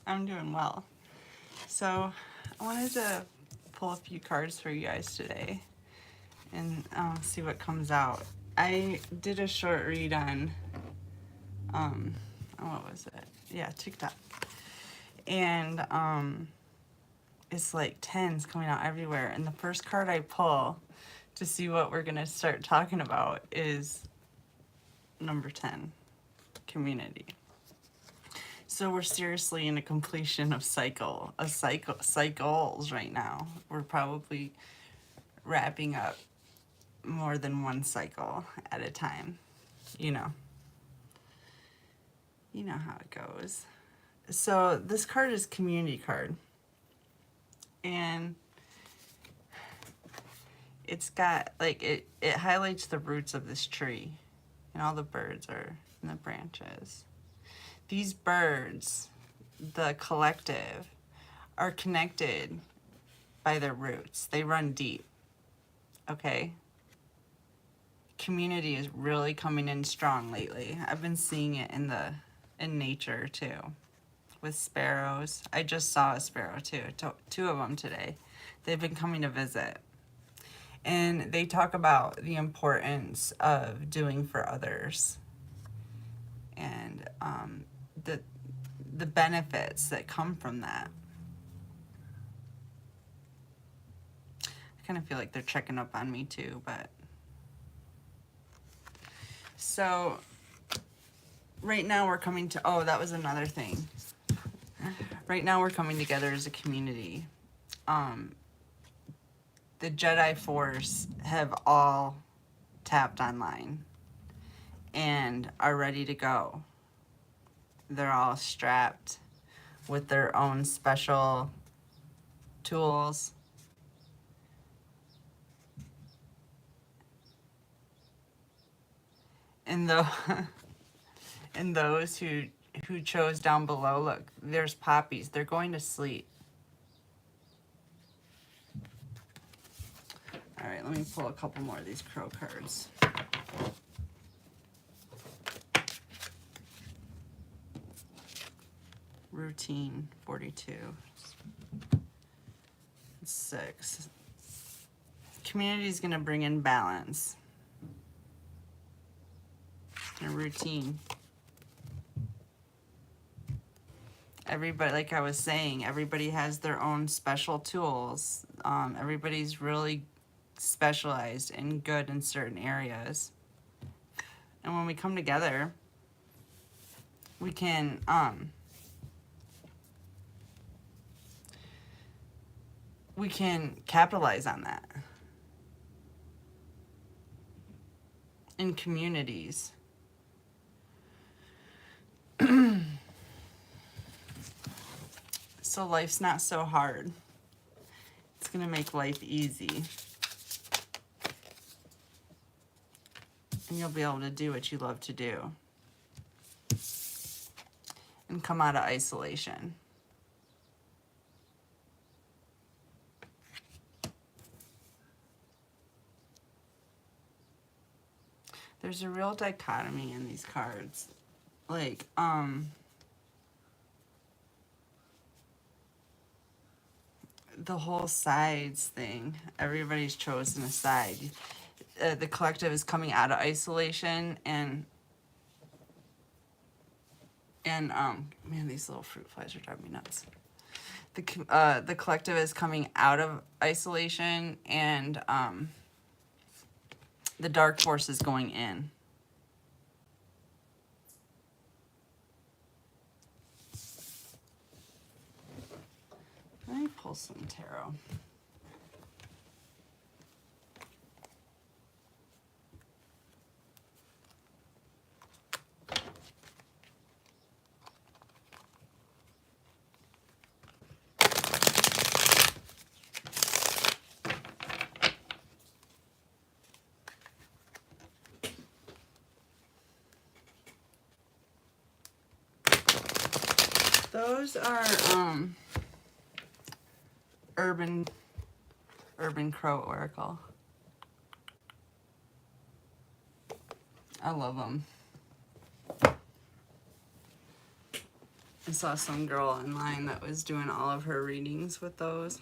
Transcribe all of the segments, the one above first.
I'm doing well. So, I wanted to pull a few cards for you guys today and see what comes out. I did a short read on, what was it? Yeah, TikTok. And it's like 10s coming out everywhere. And the first card I pull to see what we're going to start talking about is number 10, community. So we're seriously in a completion of cycles right now. We're probably wrapping up more than one cycle at a time. You know how it goes. So this card is community card. And it's got like it highlights the roots of this tree. And all the birds are in the branches. These birds, the collective, are connected by their roots. They run deep. Okay? Community is really coming in strong lately. I've been seeing it in nature too. With sparrows. I just saw a sparrow too. Two of them today. They've been coming to visit. And they talk about the importance of doing for others. And the benefits that come from that. I kind of feel like they're checking up on me too, but so right now we're coming to, oh, that was another thing. Right now we're coming together as a community. The Jedi Force have all tapped online and are ready to go. They're all strapped with their own special tools. And those who chose down below, look, there's poppies. They're going to sleep. All right, let me pull a couple more of these crow cards. Routine 42. 6. Community is going to bring in balance. And routine. Everybody, like I was saying, everybody has their own special tools. Everybody's really specialized and good in certain areas. And when we come together, we can capitalize on that in communities. So life's not so hard. It's going to make life easy. And you'll be able to do what you love to do. And come out of isolation. There's a real dichotomy in these cards. Like, the whole sides thing. Everybody's chosen a side. The collective is coming out of isolation, and man, these little fruit flies are driving me nuts. The collective is coming out of isolation, and the dark force is going in. Let me pull some tarot. Those are Urban Crow Oracle. I love them. I saw some girl online that was doing all of her readings with those.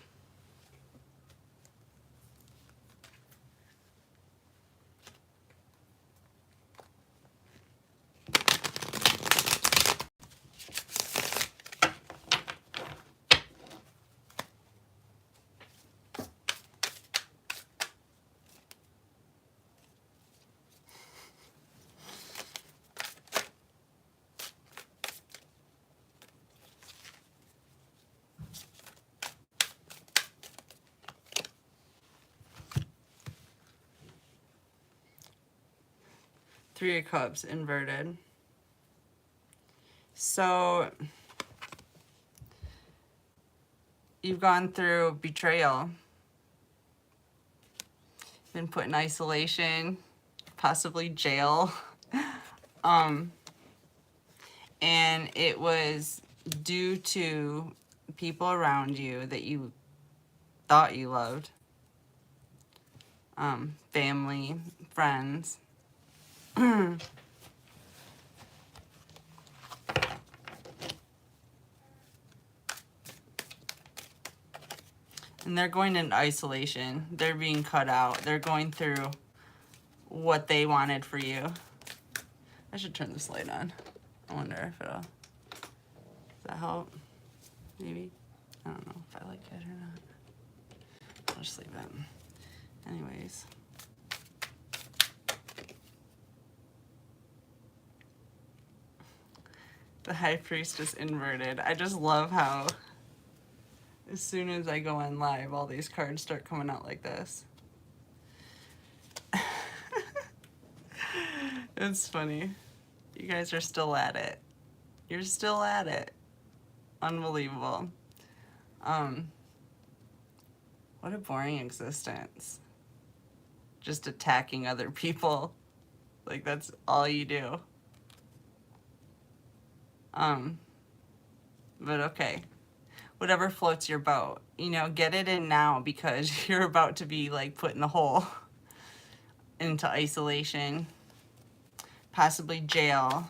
Three of Cups inverted. So you've gone through betrayal, been put in isolation, possibly jail. And it was due to people around you that you thought you loved. Family, friends. And they're going into isolation. They're being cut out. They're going through what they wanted for you. I should turn this light on. I wonder if it'll... Does that help? Maybe? I don't know if I like it or not. I'll just leave it. Anyways. The High Priest is inverted. I just love how as soon as I go on live, all these cards start coming out like this. It's funny. You guys are still at it. You're still at it. Unbelievable. What a boring existence. Just attacking other people. Like, that's all you do. But okay. Whatever floats your boat. You know, get it in now because you're about to be, like, put in the hole. Into isolation. Possibly jail.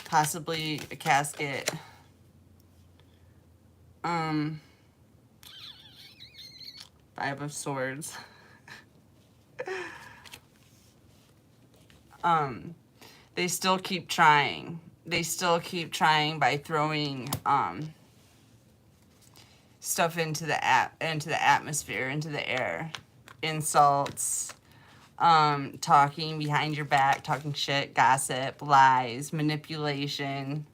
Possibly a casket. Five of Swords. They still keep trying. They still keep trying by throwing stuff into the atmosphere, into the air. Insults, talking behind your back, talking shit, gossip, lies, manipulation.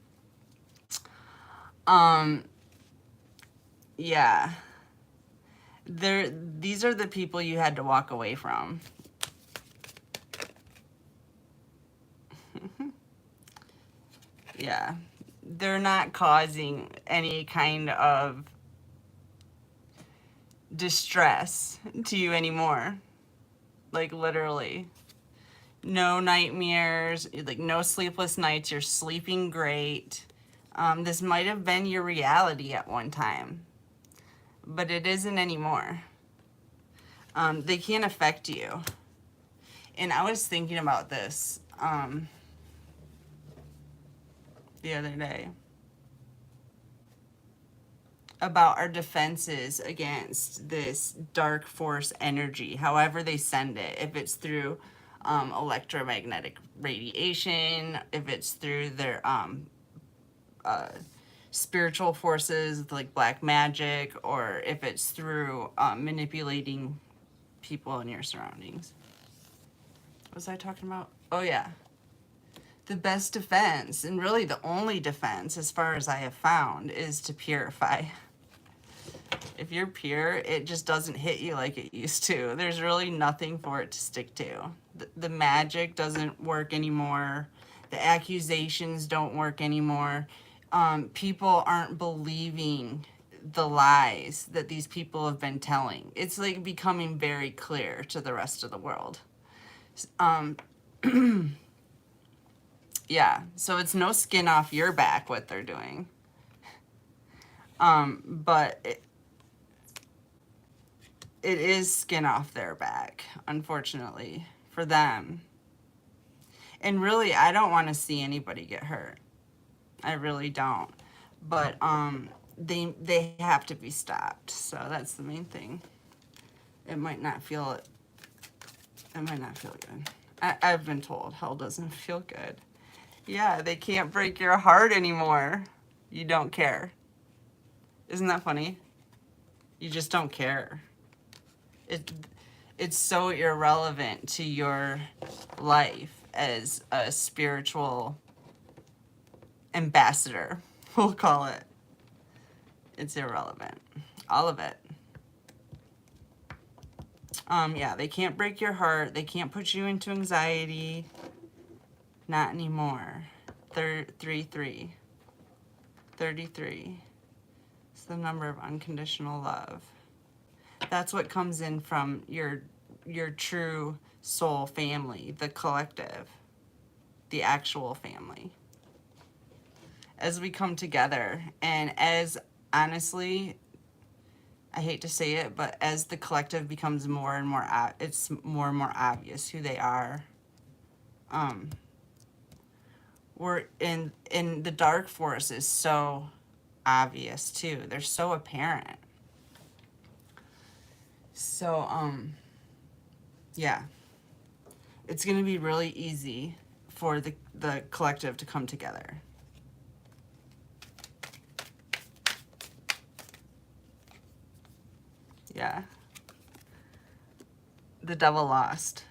Yeah. These are the people you had to walk away from. Yeah. They're not causing any kind of distress to you anymore. Like, literally. No nightmares, like no sleepless nights. You're sleeping great. This might have been your reality at one time, but it isn't anymore. They can't affect you. And I was thinking about this the other day. About our defenses against this dark force energy, however they send it. If it's through electromagnetic radiation, if it's through their spiritual forces like black magic, or if it's through manipulating people in your surroundings. What was I talking about? Oh yeah. The best defense, and really the only defense as far as I have found, is to purify. If you're pure, it just doesn't hit you like it used to. There's really nothing for it to stick to. The magic doesn't work anymore. The accusations don't work anymore. People aren't believing the lies that these people have been telling. It's like becoming very clear to the rest of the world. Yeah, so it's no skin off your back what they're doing. But it is skin off their back, unfortunately, for them. And really, I don't want to see anybody get hurt. I really don't. but they have to be stopped. So that's the main thing. It might not feel good. I've been told hell doesn't feel good. Yeah, they can't break your heart anymore. You don't care. Isn't that funny? You just don't care. It's so irrelevant to your life as a spiritual ambassador, we'll call it. It's irrelevant. All of it. Yeah, they can't break your heart. They can't put you into anxiety. Not anymore. 33. 33. It's the number of unconditional love. That's what comes in from your true soul family, the collective, the actual family. As we come together, and as, honestly, I hate to say it, but as the collective becomes more and more, it's more and more obvious who they are. We're in the dark force is so obvious too. They're so apparent. So, yeah, it's going to be really easy for the collective to come together. Yeah. The devil lost.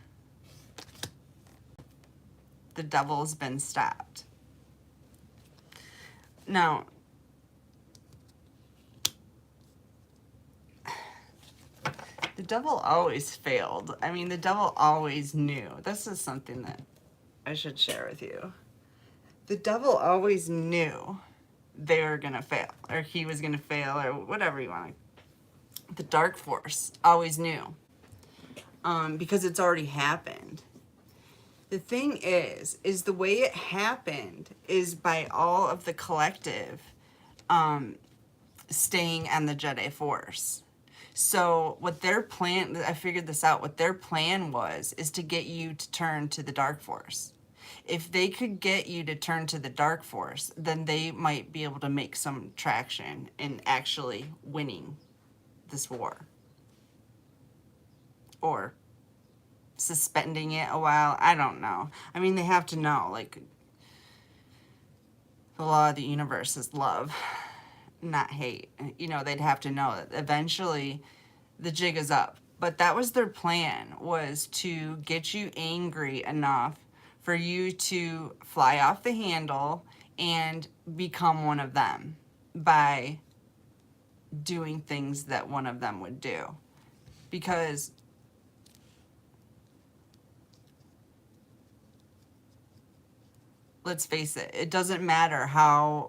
The devil's been stopped. Now, the devil always failed. I mean, the devil always knew. This is something that I should share with you. The devil always knew they were going to fail, or he was going to fail, or whatever you want. The dark force always knew, because it's already happened. The thing is the way it happened is by all of the collective staying on the Jedi Force. So what their plan, I figured this out, what their plan was, is to get you to turn to the Dark Force. If they could get you to turn to the Dark Force, then they might be able to make some traction in actually winning this war. Or suspending it a while. I don't know. I mean, they have to know, like, the law of the universe is love, not hate. You know, they'd have to know that eventually the jig is up. But that was their plan, was to get you angry enough for you to fly off the handle and become one of them by doing things that one of them would do. Because let's face it, it doesn't matter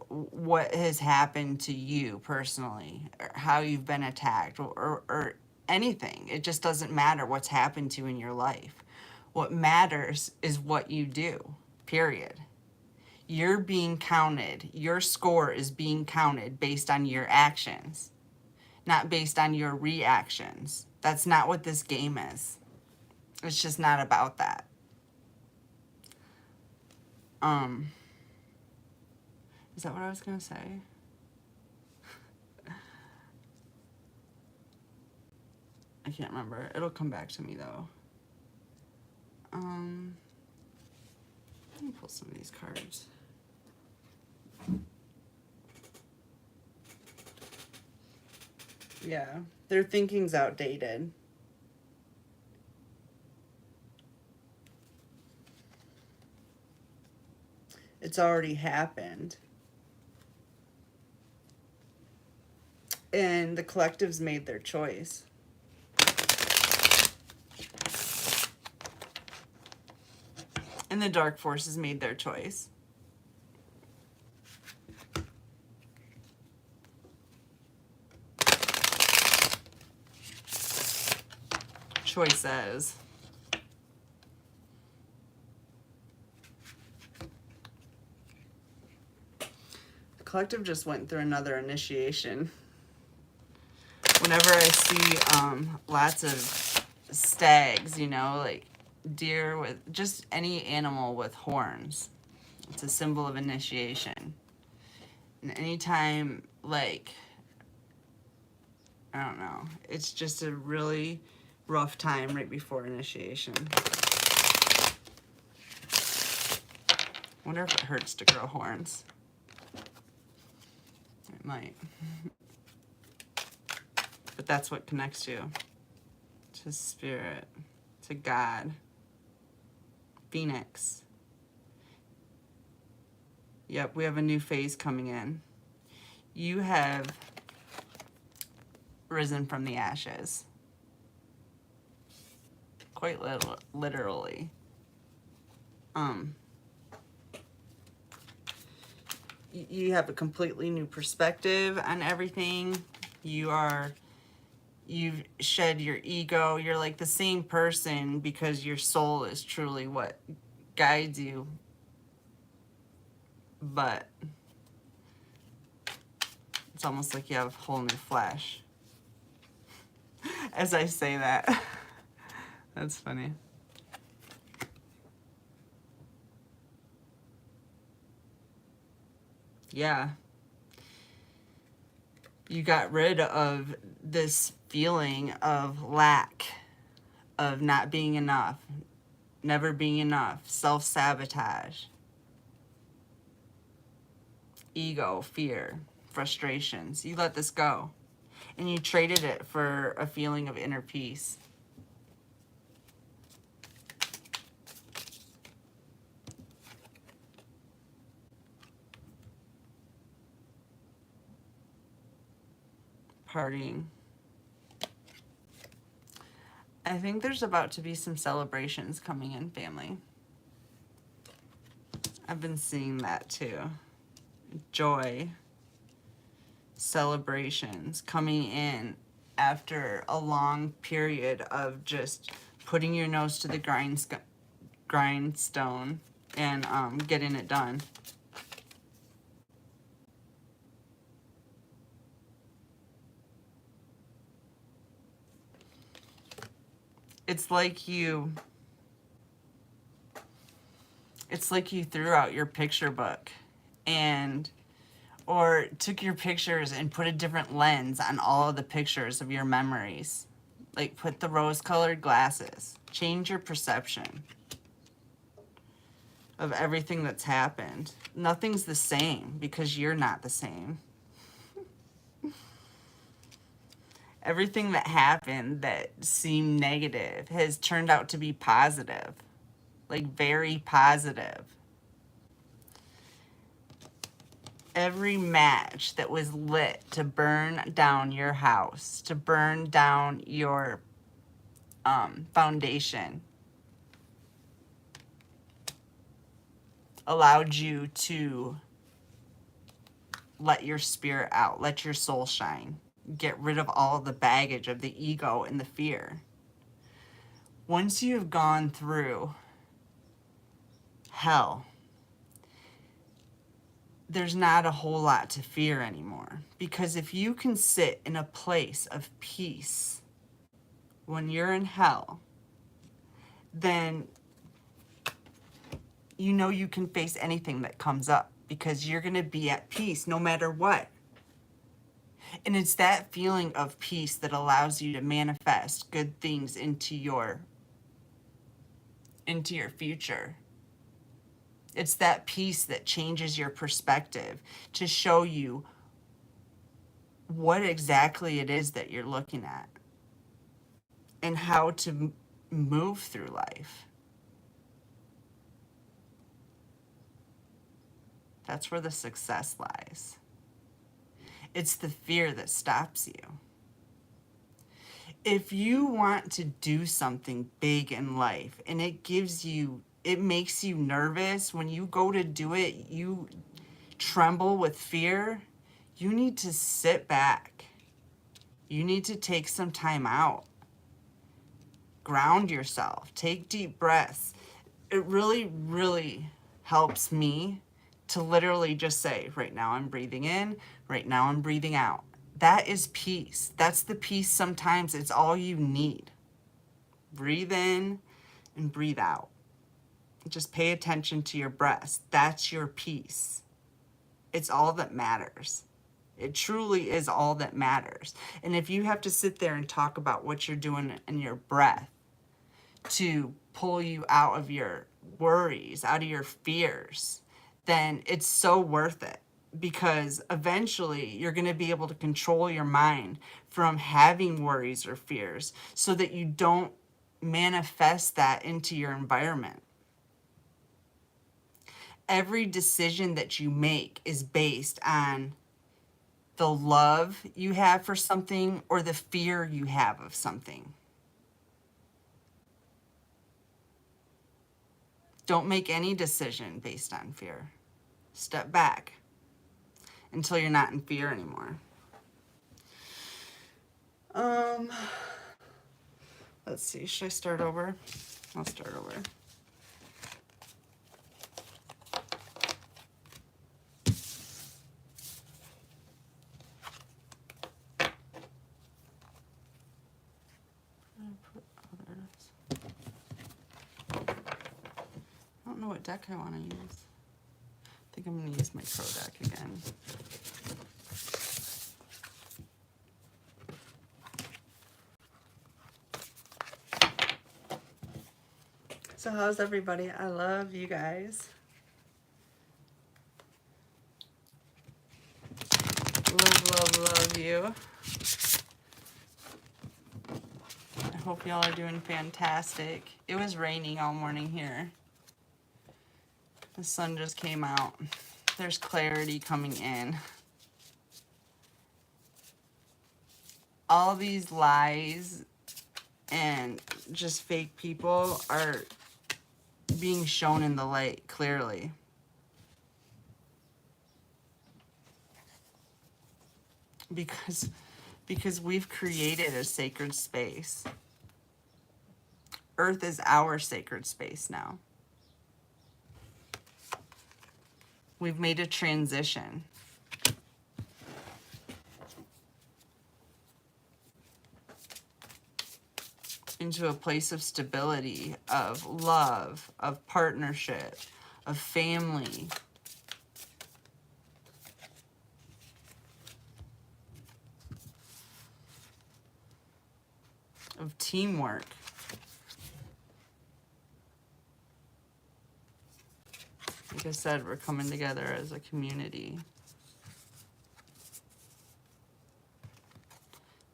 what has happened to you personally, or how you've been attacked, or anything. It just doesn't matter what's happened to you in your life. What matters is what you do, period. You're being counted. Your score is being counted based on your actions, not based on your reactions. That's not what this game is. It's just not about that. Is that what I was going to say? I can't remember. It'll come back to me, though. Let me pull some of these cards. Yeah, their thinking's outdated. It's already happened. And the collectives made their choice. And the dark forces made their choice. Choices. The collective just went through another initiation. Whenever I see lots of stags, you know, like deer, with just any animal with horns, it's a symbol of initiation. And anytime, like, I don't know, it's just a really rough time right before initiation. Wonder if it hurts to grow horns. It might. But that's what connects you to spirit, to God. Phoenix. Yep, we have a new phase coming in. You have risen from the ashes. Quite literally. You have a completely new perspective on everything. You've shed your ego. You're like the same person because your soul is truly what guides you. But it's almost like you have a whole new flesh. As I say that. That's funny. Yeah. You got rid of this feeling of lack, of not being enough, never being enough, self-sabotage, ego, fear, frustrations. You let this go. And you traded it for a feeling of inner peace. Partying. I think there's about to be some celebrations coming in, family. I've been seeing that too. Joy. Celebrations coming in after a long period of just putting your nose to the grindstone and getting it done. It's like you threw out your picture book or took your pictures and put a different lens on all of the pictures of your memories. Like put the rose-colored glasses. Change your perception of everything that's happened. Nothing's the same because you're not the same. Everything that happened that seemed negative has turned out to be positive. Like very positive. Every match that was lit to burn down your house, to burn down your foundation, allowed you to let your spirit out, let your soul shine. Get rid of all of the baggage of the ego and the fear. Once you've gone through hell, there's not a whole lot to fear anymore. Because if you can sit in a place of peace when you're in hell, then you know you can face anything that comes up because you're going to be at peace no matter what. And it's that feeling of peace that allows you to manifest good things into your future. It's that peace that changes your perspective to show you what exactly it is that you're looking at and how to move through life. That's where the success lies. It's the fear that stops you. If you want to do something big in life and it makes you nervous, when you go to do it, you tremble with fear, you need to sit back. You need to take some time out. Ground yourself. Take deep breaths. It really, really helps me to literally just say, right now I'm breathing in, right now I'm breathing out. That is peace. That's the peace sometimes. It's all you need. Breathe in and breathe out. Just pay attention to your breath. That's your peace. It's all that matters. It truly is all that matters. And if you have to sit there and talk about what you're doing in your breath to pull you out of your worries, out of your fears, then it's so worth it, because eventually you're going to be able to control your mind from having worries or fears so that you don't manifest that into your environment. Every decision that you make is based on the love you have for something or the fear you have of something. Don't make any decision based on fear. Step back until you're not in fear anymore. Let's see, should I start over? I'll start over. I don't know what deck I want to use. I think I'm going to use my Pro deck again. So how's everybody? I love you guys. Love you. I hope y'all are doing fantastic. It was raining all morning here. The sun just came out. There's clarity coming in. All these lies and just fake people are being shown in the light clearly. Because we've created a sacred space. Earth is our sacred space now. We've made a transition. Into a place of stability, of love, of partnership, of family. Of teamwork. Like I said, we're coming together as a community.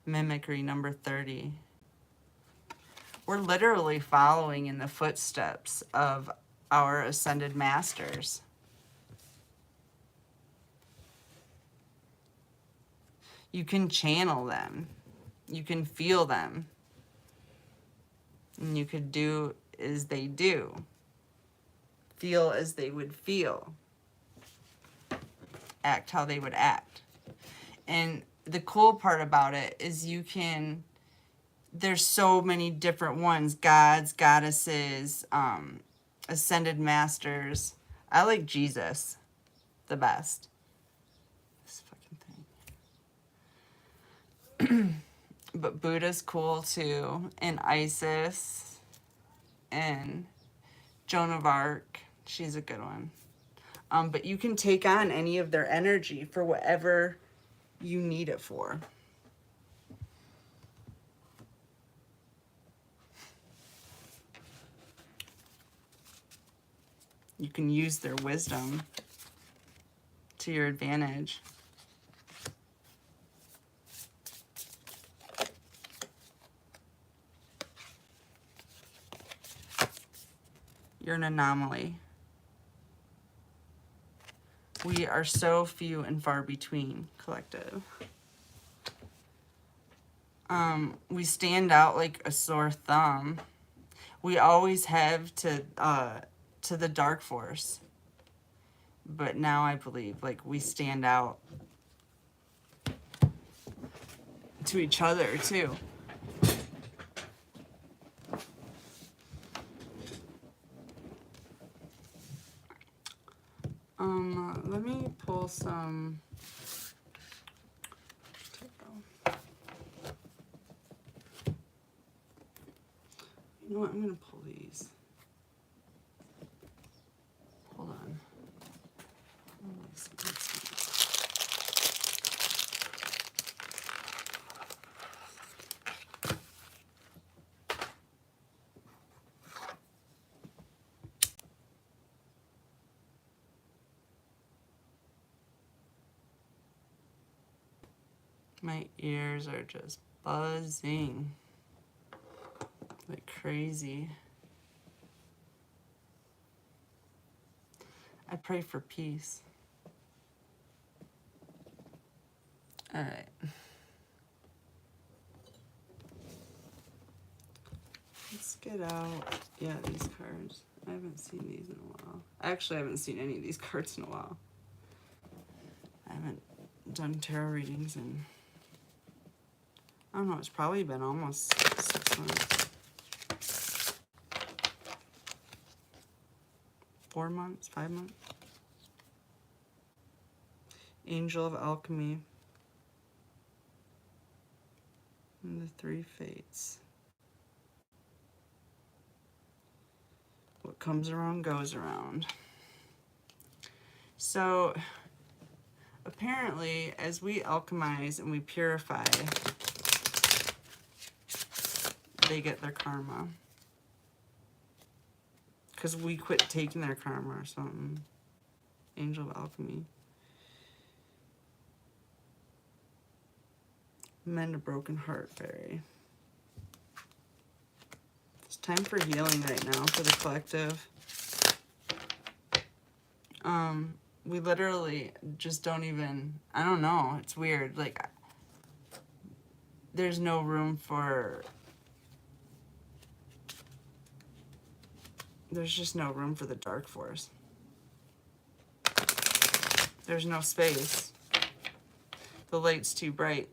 Mimicry number 30. We're literally following in the footsteps of our ascended masters. You can channel them. You can feel them. And you could do as they do. Feel as they would feel. Act how they would act. And the cool part about it is there's so many different ones. Gods, goddesses, ascended masters. I like Jesus the best. This fucking thing. But Buddha's cool too. And Isis. And Joan of Arc. She's a good one. But you can take on any of their energy for whatever you need it for. You can use their wisdom to your advantage. You're an anomaly. We are so few and far between, collective. We stand out like a sore thumb. We always have to the dark force. But now I believe, like, we stand out to each other, too. Let me pull some... You know what? I'm going to pull these. Hold on. Let's see. My ears are just buzzing like crazy. I pray for peace. All right. Let's get out. Yeah, these cards. I haven't seen these in a while. Actually, I haven't seen any of these cards in a while. I haven't done tarot readings in, I don't know, it's probably been almost 6 months. 4 months, 5 months. Angel of Alchemy. And the Three Fates. What comes around goes around. So, apparently, as we alchemize and we purify, they get their karma. Because we quit taking their karma or something. Angel of Alchemy. Mend a broken heart fairy. It's time for healing right now for the collective. We literally just don't even, I don't know, it's weird. Like, there's no room for, there's just no room for the dark force. There's no space. The light's too bright.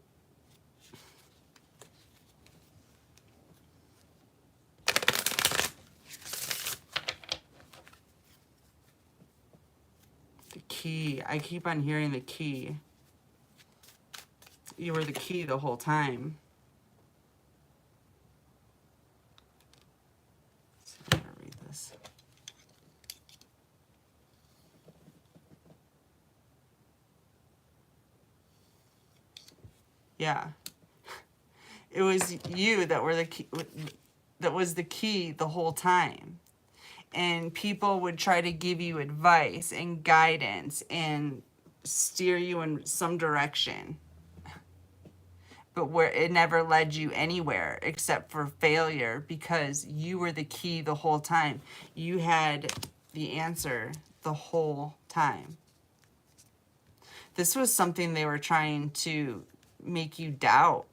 The key. I keep on hearing the key. You were the key the whole time. So I'm gonna read this. Yeah. It was you that were the key, that was the key the whole time. And people would try to give you advice and guidance and steer you in some direction. But where it never led you anywhere except for failure, because you were the key the whole time. You had the answer the whole time. This was something they were trying to make you doubt.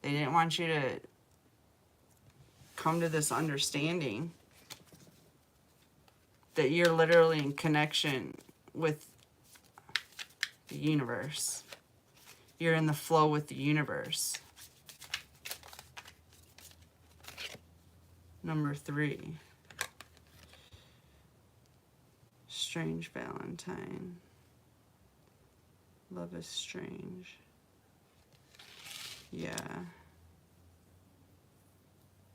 They didn't want you to come to this understanding that you're literally in connection with the universe. You're in the flow with the universe. Number 3. Strange Valentine. Love is strange. Yeah.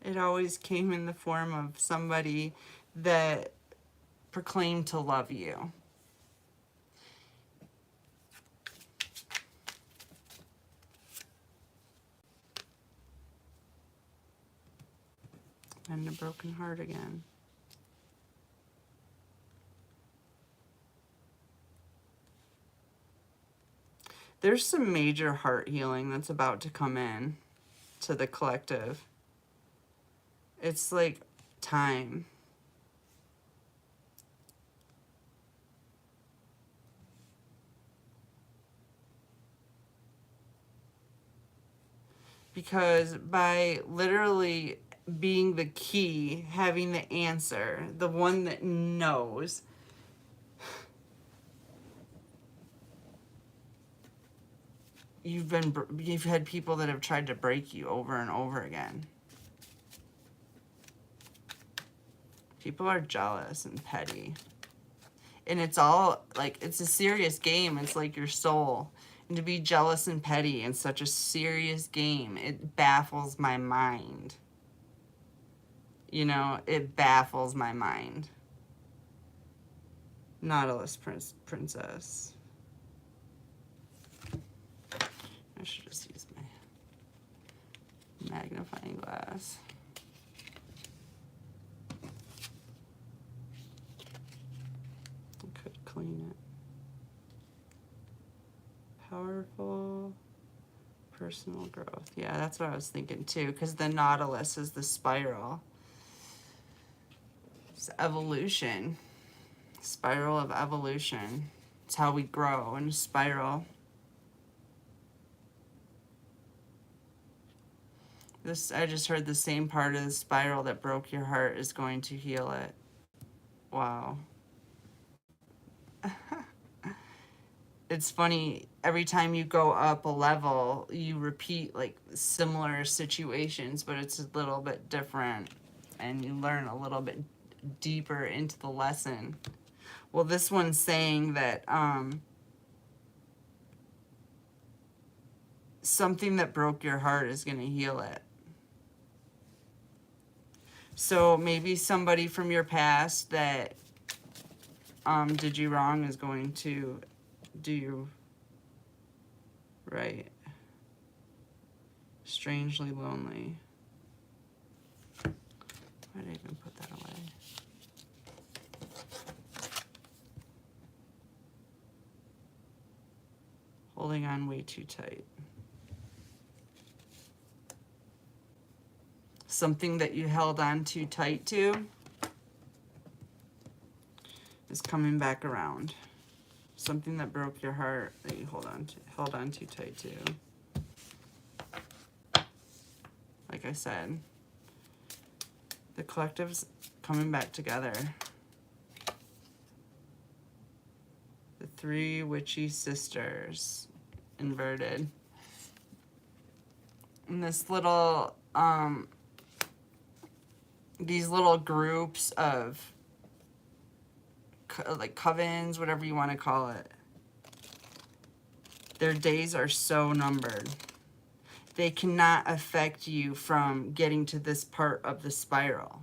It always came in the form of somebody that proclaimed to love you. And a broken heart again. There's some major heart healing that's about to come in to the collective. It's like time. Because by literally being the key, having the answer, the one that knows, you've had people that have tried to break you over and over again. People are jealous and petty. And it's all, like, it's a serious game. It's like your soul. And to be jealous and petty in such a serious game, it baffles my mind. You know, it baffles my mind. Nautilus Princess. I should just use my magnifying glass. I could clean it. Powerful personal growth. Yeah, that's what I was thinking too, because the Nautilus is the spiral. It's evolution. Spiral of evolution. It's how we grow in a spiral. This, I just heard the same part of the spiral that broke your heart is going to heal it. Wow. It's funny, every time you go up a level, you repeat like similar situations, but it's a little bit different and you learn a little bit deeper into the lesson. Well, this one's saying that something that broke your heart is going to heal it. So maybe somebody from your past that did you wrong is going to do you right. Strangely lonely. Why did I even put that away? Holding on way too tight. Something that you held on too tight to is coming back around. Something that broke your heart that you held on too tight to. Like I said, the collective's coming back together. The three witchy sisters, inverted. And this little, these little groups of like covens, whatever you want to call it, their days are so numbered. They cannot affect you from getting to this part of the spiral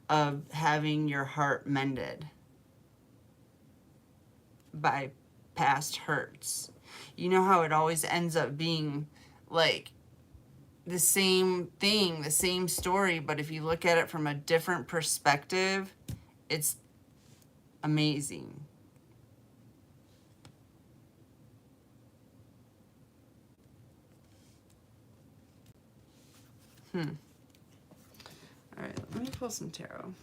of having your heart mended by past hurts. You know how it always ends up being like the same thing, the same story, but if you look at it from a different perspective, it's amazing. All right, let me pull some tarot.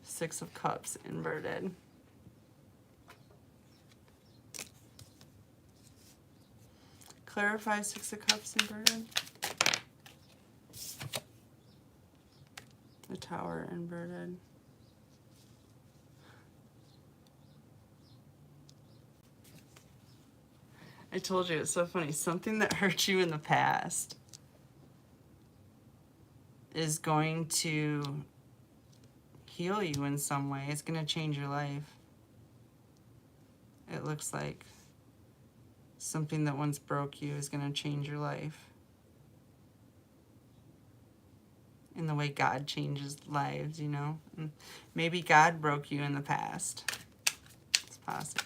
Six of Cups inverted. Clarify Six of Cups inverted. The Tower inverted. I told you, it's so funny. Something that hurt you in the past is going to heal you in some way. It's going to change your life. It looks like something that once broke you is going to change your life. In the way God changes lives, you know? And maybe God broke you in the past. It's possible.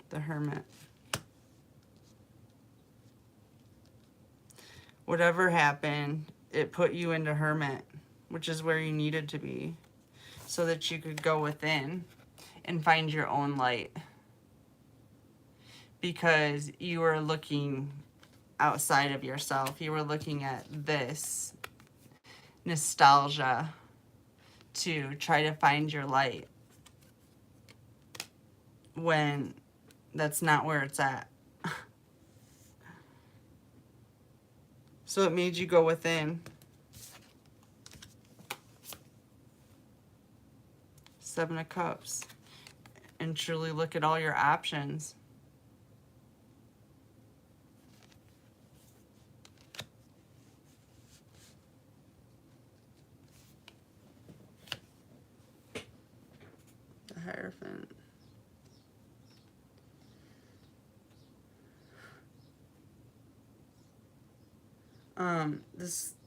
The Hermit. Whatever happened, it put you into Hermit, which is where you needed to be, so that you could go within and find your own light. Because you were looking outside of yourself. You were looking at this nostalgia to try to find your light, when that's not where it's at. So it made you go within. Seven of Cups. And truly look at all your options. Hierophant.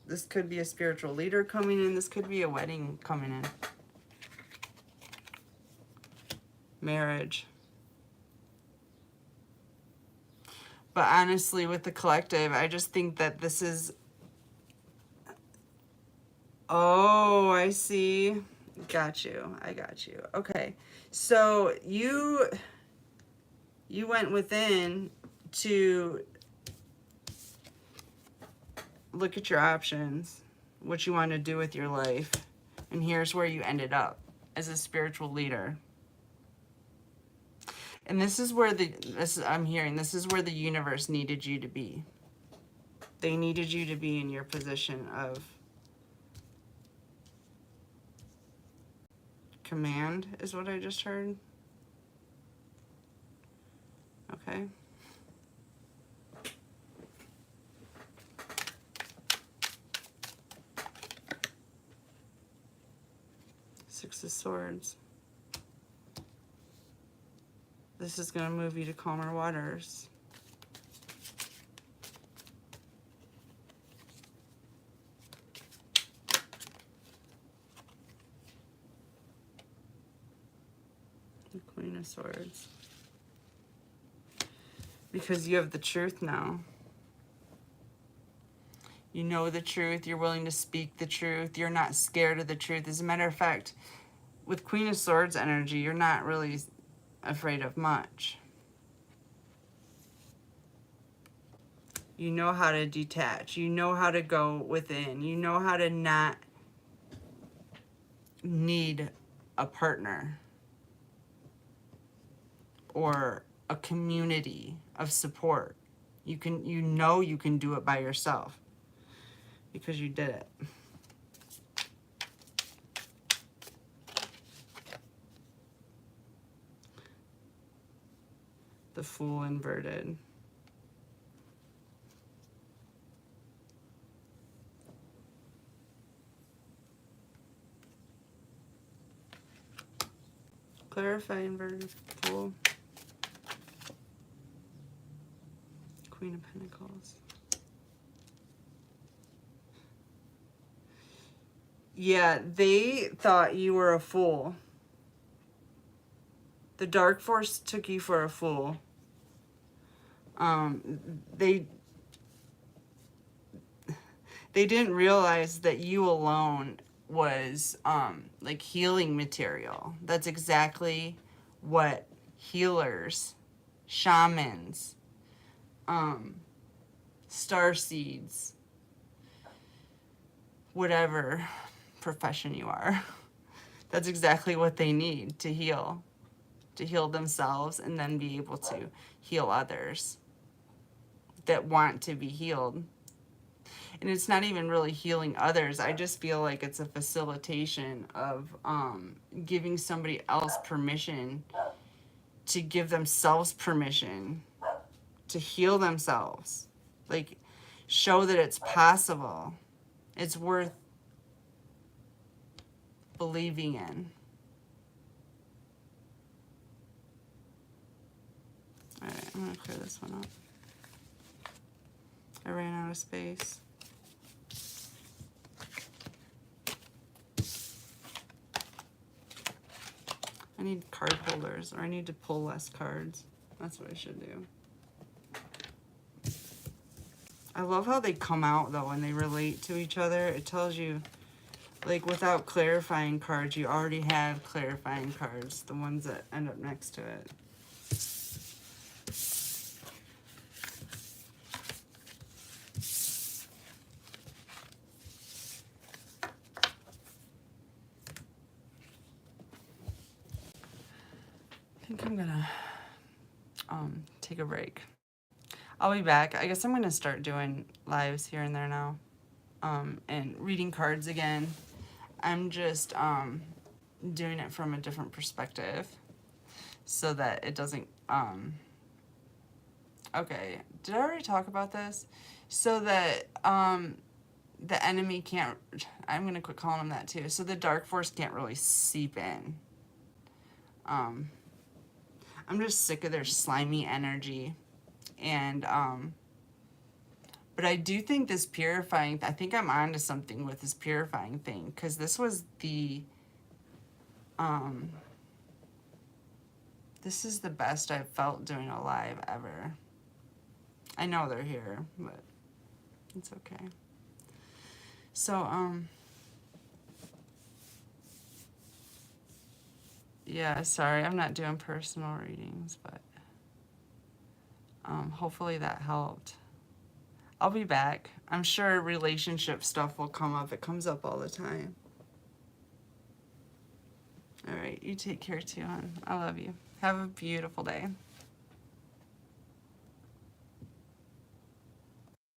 This could be a spiritual leader coming in. This could be a wedding coming in. Marriage. But honestly, with the collective, I just think that this is... Oh, I see. Got you. I got you. Okay. So you went within to look at your options, what you want to do with your life. And here's where you ended up as a spiritual leader. And this is where I'm hearing, this is where the universe needed you to be. They needed you to be in your position of command, is what I just heard. Okay. Six of Swords. This is going to move you to calmer waters. The Queen of Swords. Because you have the truth now. You know the truth. You're willing to speak the truth. You're not scared of the truth. As a matter of fact, with Queen of Swords energy, you're not really afraid of much. You know how to detach. You know how to go within. You know how to not need a partner or a community of support. You know you can do it by yourself because you did it. The Fool inverted. Clarify inverted Fool. Queen of Pentacles. Yeah, they thought you were a fool. The dark force took you for a fool. They didn't realize that you alone was like healing material. That's exactly what healers, shamans, star seeds, whatever profession you are, that's exactly what they need to heal themselves and then be able to heal others that want to be healed. And it's not even really healing others. I just feel like it's a facilitation of giving somebody else permission to give themselves permission to heal themselves. Like, show that it's possible. It's worth believing in. All right, I'm going to clear this one up. I ran out of space. I need card holders, or I need to pull less cards. That's what I should do. I love how they come out, though, when they relate to each other. It tells you, like, without clarifying cards, you already have clarifying cards, the ones that end up next to it. I think I'm gonna take a break. I'll be back. I guess I'm gonna start doing lives here and there now, and reading cards again. I'm just doing it from a different perspective so that it doesn't okay, did I already talk about this? So that the enemy can't, I'm gonna quit calling them that too, so the dark force can't really seep in. I'm just sick of their slimy energy. And, but I do think this purifying, I think I'm onto something with this purifying thing. Because this was this is the best I've felt doing a live ever. I know they're here, but it's okay. So, yeah, sorry, I'm not doing personal readings, but hopefully that helped. I'll be back. I'm sure relationship stuff will come up. It comes up all the time. All right, you take care too, hon. I love you. Have a beautiful day.